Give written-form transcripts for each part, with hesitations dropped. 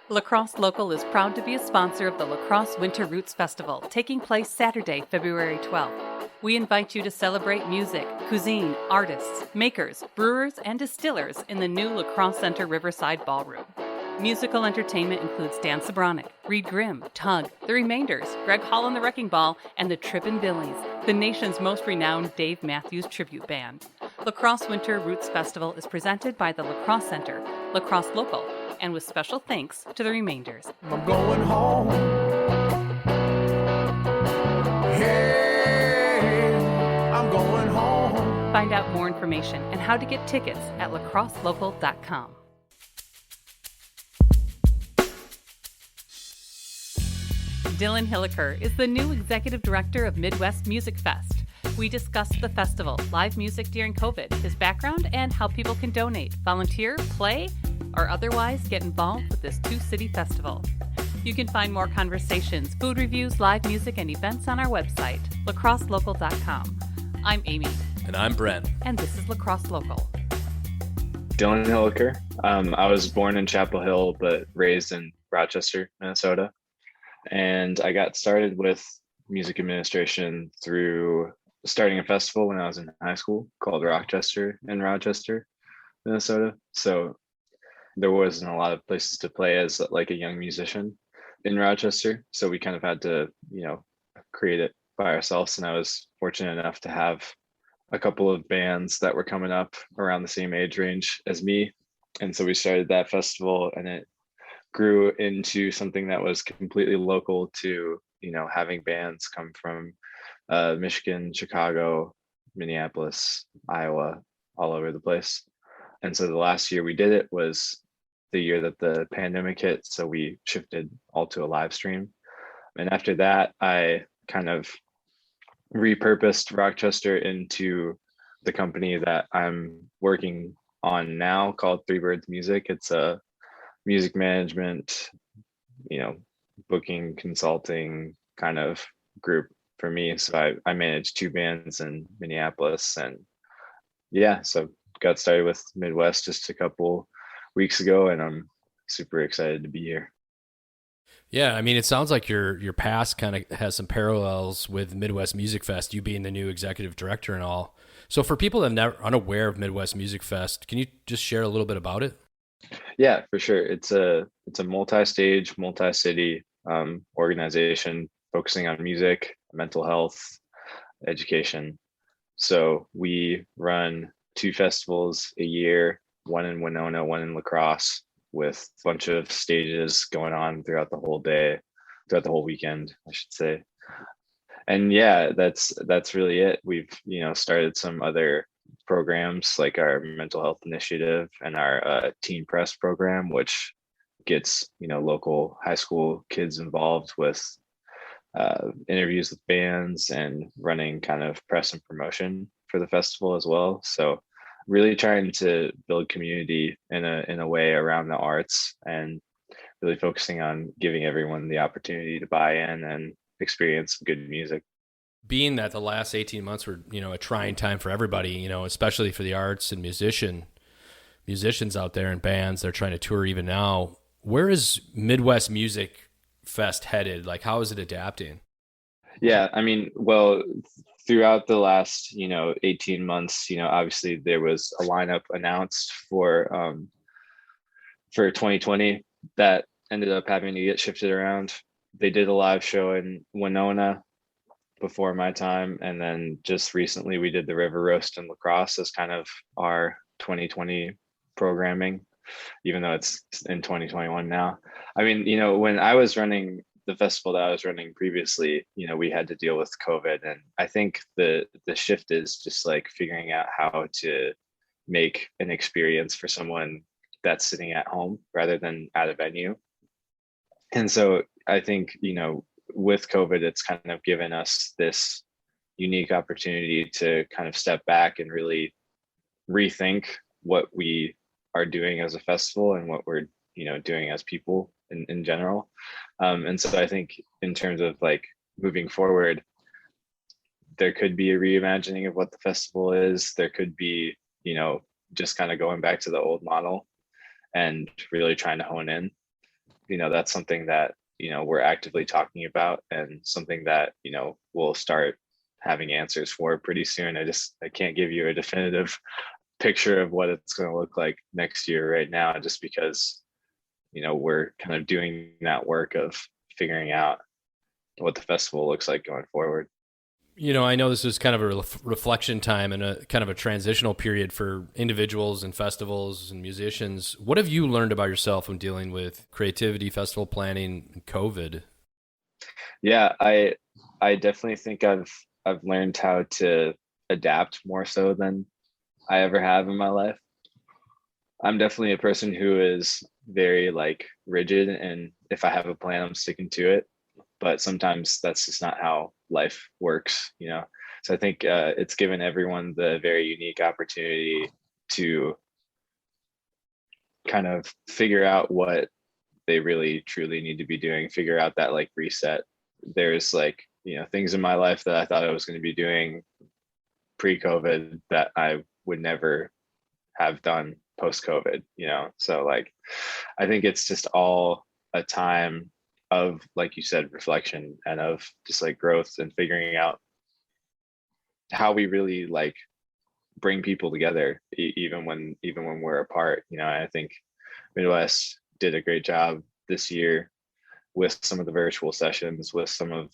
La Crosse Local is proud to be a sponsor of the La Crosse Winter Roots Festival, taking place Saturday, February 12th. We invite you to celebrate music, cuisine, artists, makers, brewers, and distillers in the new La Crosse Center Riverside Ballroom. Musical entertainment includes Dan Sobronic, Reed Grimm, Tug, The Remainders, Greg Hall and the Wrecking Ball, and the Trippin' Billies, the nation's most renowned Dave Matthews tribute band. La Crosse Winter Roots Festival is presented by the La Crosse Center, La Crosse Local, and with special thanks to The Remainders. I'm going home. Hey, I'm going home. Find out more information and how to get tickets at lacrosselocal.com. Dylan Hilliker is the new executive director of Midwest Music Fest. We discussed the festival, live music during COVID, his background, and how people can donate, volunteer, play, or otherwise get involved with this two-city festival. You can find more conversations, food reviews, live music, and events on our website, lacrosselocal.com. I'm Amy. And I'm Brent. And this is La Crosse Local. Dylan Hilliker. I was born in Chapel Hill, but raised in Rochester, Minnesota. And I got started with music administration through starting a festival when I was in high school called Rochester in Rochester, Minnesota. So there wasn't a lot of places to play as like a young musician in Rochester. So we kind of had to, create it by ourselves. And I was fortunate enough to have a couple of bands that were coming up around the same age range as me. And so we started that festival, and it grew into something that was completely local to, having bands come from Michigan, Chicago, Minneapolis, Iowa, all over the place. And so the last year we did it was the year that the pandemic hit. So we shifted all to a live stream. And after that, I kind of repurposed Rochester into the company that I'm working on now called Three Birds Music. It's a music management, booking, consulting kind of group for me. So I manage two bands in Minneapolis, and so got started with Midwest just a couple weeks ago, and I'm super excited to be here. Yeah, I mean, it sounds like your past kind of has some parallels with Midwest Music Fest, you being the new executive director and all. So for people that are unaware of Midwest Music Fest, can you just share a little bit about it? Yeah, for sure. It's a multi-stage, multi-city organization focusing on music, mental health, education. So we run two festivals a year, one in Winona, one in La Crosse, with a bunch of stages going on throughout the whole day, throughout the whole weekend, I should say. And that's really it. We've, started some other programs like our mental health initiative and our teen press program, which gets, local high school kids involved with interviews with bands and running kind of press and promotion for the festival as well. So really trying to build community in a way around the arts, and really focusing on giving everyone the opportunity to buy in and experience good music. Being that the last 18 months were, a trying time for everybody, especially for the arts and musicians out there and bands, they're trying to tour even now. Where is Midwest Music Fest headed? Like, how is it adapting? Yeah, I mean, well, throughout the last, 18 months, obviously there was a lineup announced for 2020 that ended up having to get shifted around. They did a live show in Winona before my time, and then just recently we did the River Roast in La Crosse as kind of our 2020 programming, even though it's in 2021 now. I mean, when I was running the festival that I was running previously, we had to deal with COVID, and I think the shift is just like figuring out how to make an experience for someone that's sitting at home rather than at a venue. And so I think, with COVID, it's kind of given us this unique opportunity to kind of step back and really rethink what we are doing as a festival and what we're, doing as people in general. And so I think in terms of like moving forward, there could be a reimagining of what the festival is. There could be, just kind of going back to the old model and really trying to hone in. that's something that, we're actively talking about, and something that, we'll start having answers for pretty soon. I can't give you a definitive picture of what it's going to look like next year right now, just because, we're kind of doing that work of figuring out what the festival looks like going forward. I know this is kind of a reflection time and a kind of a transitional period for individuals and festivals and musicians. What have you learned about yourself when dealing with creativity, festival planning, and COVID? Yeah, I definitely think I've learned how to adapt more so than I ever have in my life. I'm definitely a person who is very like rigid, and if I have a plan, I'm sticking to it. But sometimes that's just not how life works. So I think it's given everyone the very unique opportunity to kind of figure out what they really truly need to be doing, figure out that like reset. There's like, things in my life that I thought I was going to be doing pre-COVID that I would never have done post-COVID, so like I think it's just all a time of, like you said, reflection, and of just like growth and figuring out how we really like bring people together, even when we're apart. I think Midwest did a great job this year with some of the virtual sessions, with some of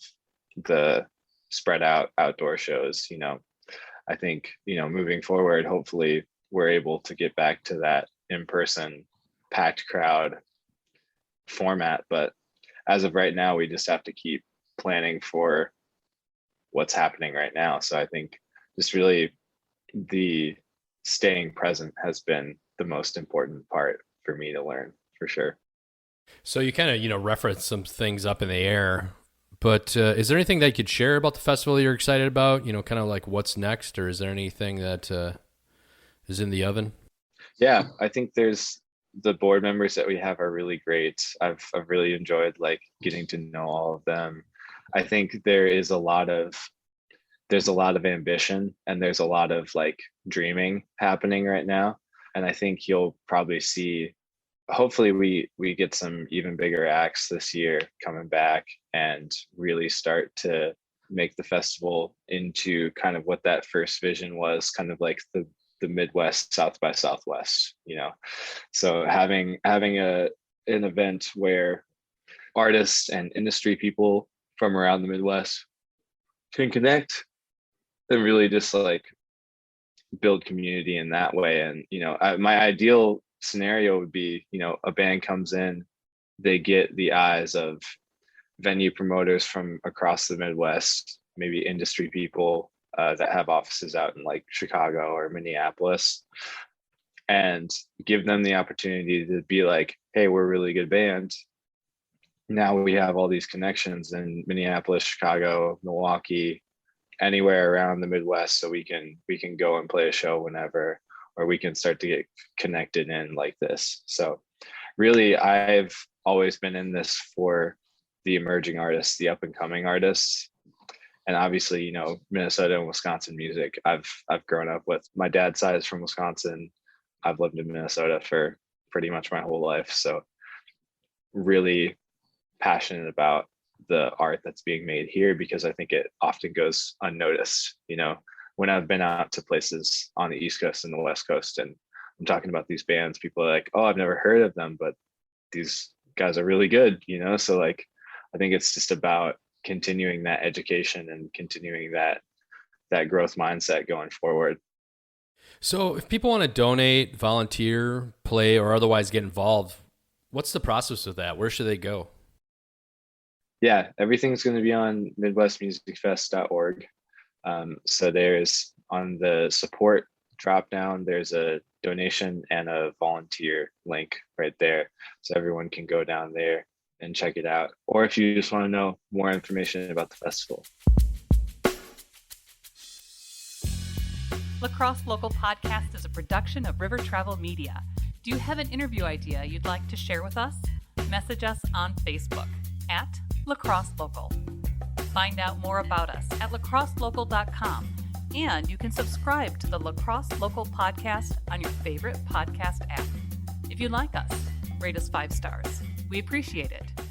the spread out outdoor shows. I think, moving forward, hopefully we're able to get back to that in-person packed crowd format. But as of right now, we just have to keep planning for what's happening right now. So I think just really the staying present has been the most important part for me to learn, for sure. So you kind of, referenced some things up in the air, but is there anything that you could share about the festival you're excited about? Kind of like what's next, or is there anything that is in the oven? Yeah, I think there's the board members that we have are really great. I've really enjoyed like getting to know all of them. I think there's a lot of ambition, and there's a lot of like dreaming happening right now. And I think you'll probably see, hopefully we get some even bigger acts this year coming back and really start to make the festival into kind of what that first vision was, kind of like the Midwest South by Southwest, so having an event where artists and industry people from around the Midwest can connect and really just like build community in that way. And my ideal scenario would be, a band comes in, they get the eyes of venue promoters from across the Midwest, maybe industry people that have offices out in like Chicago or Minneapolis, and give them the opportunity to be like, hey, we're a really good band. Now we have all these connections in Minneapolis, Chicago, Milwaukee, anywhere around the Midwest, so we can go and play a show whenever, or we can start to get connected in like this. So really, I've always been in this for the emerging artists, the up and coming artists. And obviously, Minnesota and Wisconsin music, I've grown up with. My dad's side is from Wisconsin. I've lived in Minnesota for pretty much my whole life. So really passionate about the art that's being made here, because I think it often goes unnoticed. When I've been out to places on the East Coast and the West Coast, and I'm talking about these bands, people are like, oh, I've never heard of them, but these guys are really good, So like, I think it's just about continuing that education and continuing that growth mindset going forward. So if people want to donate, volunteer, play, or otherwise get involved, what's the process of that? Where should they go? Yeah, everything's going to be on midwestmusicfest.org. So there's, on the support drop down, there's a donation and a volunteer link right there. So everyone can go down there and check it out. Or if you just want to know more information about the festival. La Crosse Local Podcast is a production of River Travel Media. Do you have an interview idea you'd like to share with us? Message us on Facebook at La Crosse Local. Find out more about us at lacrosselocal.com, and you can subscribe to the La Crosse Local Podcast on your favorite podcast app. If you like us, rate us 5 stars. We appreciate it.